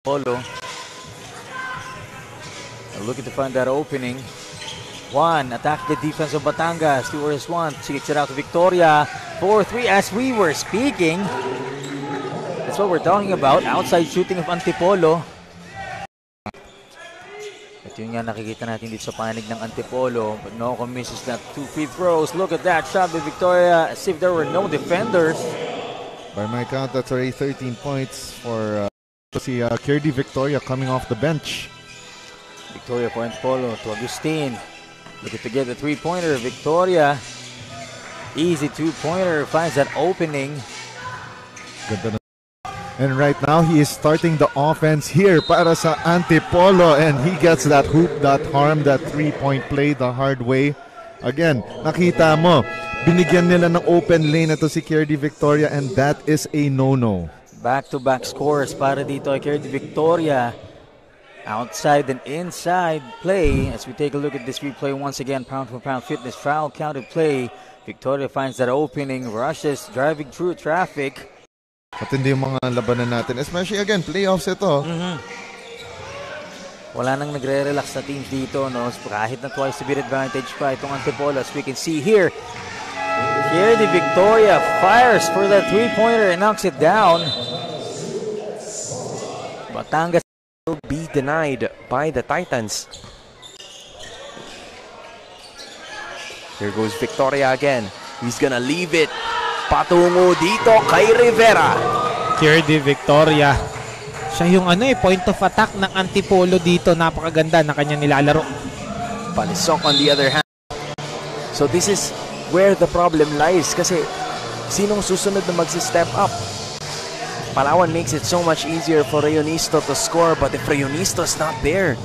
Polo. Looking to find that opening. One, attack the defense of Batangas. 2 vs 1. She gets it out to Victoria. 4-3 as we were speaking. That's what we're talking about. Outside shooting of Antipolo. Ito yung nga nakikita natin dito sa panig ng Antipolo. But no misses that 2 free throws. Look at that shot by Victoria as if there were no defenders. By my count, that's already 13 points for Kirdy Victoria coming off the bench. Victoria for Antipolo to Agustin. Looking to get the 3-pointer. Victoria. Easy 2-pointer. Finds that opening. And right now, he is starting the offense here para sa Antipolo. And he gets that hoop, that harm, that 3-point play the hard way. Again, nakita mo, binigyan nila ng open lane na to si Kirdy Victoria, and that is a no-no. Back-to-back scores para dito kay Kirdy Victoria. Outside and inside play. As we take a look at this replay once again, pound-for-pound fitness, foul counted play. Victoria finds that opening, rushes, driving through traffic. At hindi yung mga labanan natin, especially again, playoffs ito. Wala nang nagre-relax na teams dito, no? Kahit na twice to beat advantage pa itong Antipolo, as we can see here. Here the Victoria fires for that 3-pointer and knocks it down. Batangas will be denied by the Titans. Here goes Victoria again. He's gonna leave it. Patungo dito kay Rivera. Kirdy Victoria. Siya yung point of attack ng Antipolo dito. Napakaganda na kanya nilalaro. Palisok on the other hand. So this is where the problem lies. Kasi sinong susunod na magsi-step up? Palawan makes it so much easier for Reunisto to score. But if Reunisto's not there,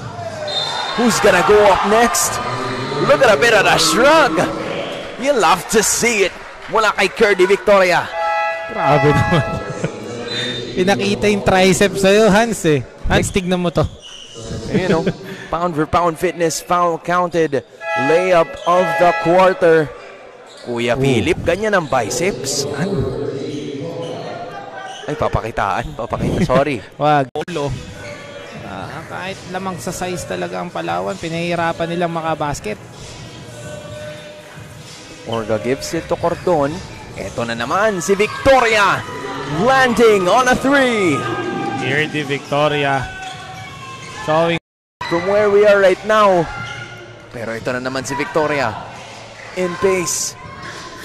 who's gonna go up next? Look at a bit of the shrug. You love to see it. Mula kay Kirdy Victoria. Grabe naman. Pinakita yung triceps sa'yo, Hans eh. Hans, tignan mo to. You know, pound for pound fitness, foul counted, layup of the quarter. Kuya Philip, ganyan ang biceps. Ay, papakitaan. Sorry. Wag. Polo. Kahit lamang sa size talaga ang Palawan, pinahihirapan nilang makabasket. Orga gives it to Cordon. Eto na naman si Victoria. Landing on a 3. Kirdy Victoria. Showing from where we are right now. Pero ito na naman si Victoria. In pace.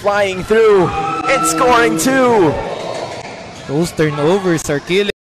Flying through. And scoring 2. Those turnovers are killing.